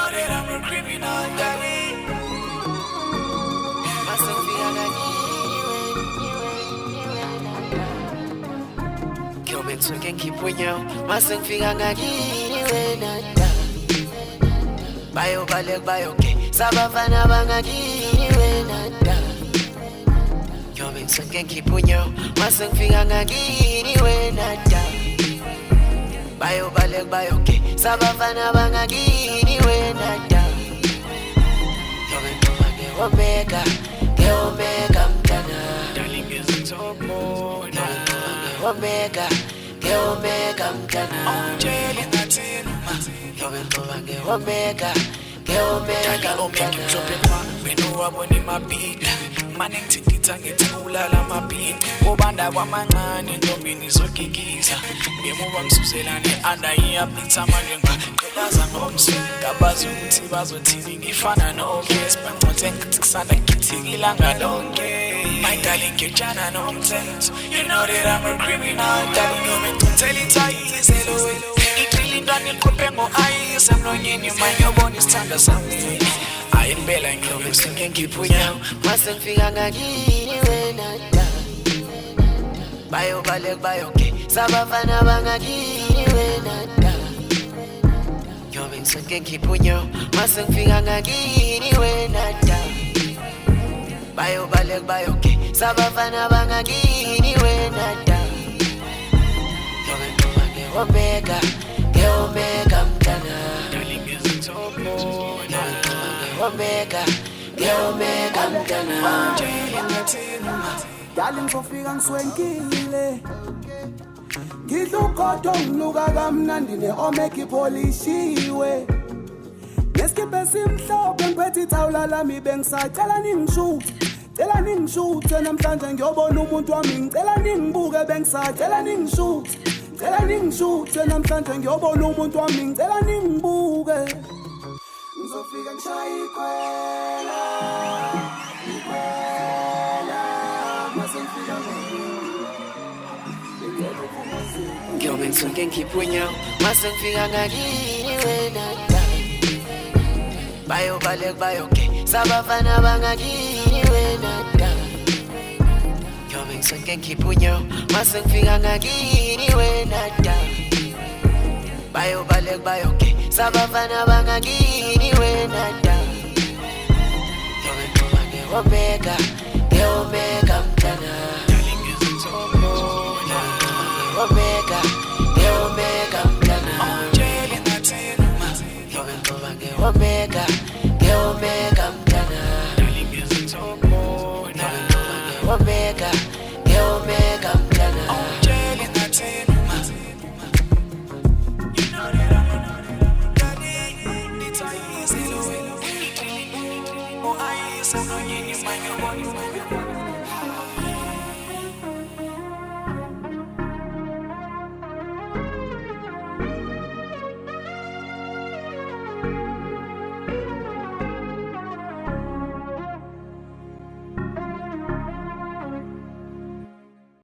know that I'm a criminal, darling. Soke ngiphunyo mase ngifika ngakini wena da bayobaleka bayoke sabafana bangakini wena da Yobe soke ngiphunyo mase ngifika ngakini wena da bayobaleka bayoke sabafana bangakini wena da Yobe noma ngeomega mtana Darling, is it top more now? Omega mtana Ongitshele ngathi noma Yobe noma ngeomega mtana wena wabona imabhida mane ngithikitha ngithulala amabhida obanda kwamancane ntombini zogigiza ngemuva ngisuzelane andayiyablitha manje ngaqhelaza ngomsuku ngabazi ukuthi bazothini ngifana no-gas bangcothe ngithi kusanda ngithikila ngalonke my darling ngejana nomthetho you know that I'm a criminal darling yobe ngithela ithayizelo iqila intwana iqophe ngo-ayise emlonyeni manye yobona isithanda sami impela ngiyobe sinke ngiphunya mase ngifika ngakini wena da bayobaleka bayoke sabafana bangakini wena da Yobe ngisinke ngiphunya mase ngifika ngakini wena da bayobaleka bayoke sabafana bangakini wena da Yobe noma ngeomega mtana darling is it top more Omega mtana Darling ngizofika ngiswenkile Ngidla ugodo ngiluka kamnandi ne-omega ipolishiwe Ngesikibhe esimhlophe ngiphethe ithawula lami bengisacela ningishuthe namhlanje ngiyobona umuntu wami ngicela ningibuke bengisacela ningishuthe namhlanje ngiyobona umuntu wami ngicela ningibuke Ngizofika ngishaya ikhwela mase ngifika Yobe ngisinke ngiphunya mase ngifika ngakini wena da bayobaleka bayoke sabafana bangakini wena da Yobe ngisinke ngiphunya mase ngifika ngakini wena da bayobaleka bayoke sabafana bangakini wena da Yobe noma ngeomega mtana darling is it top more Omega mtana ongitshele ngathi noma Yobe noma ngeomega mtana darling is it top more Omega mtana ongitshele ngathi noma you know that I'm a darling ithayizelo oh ayise emlonyeni manye yobona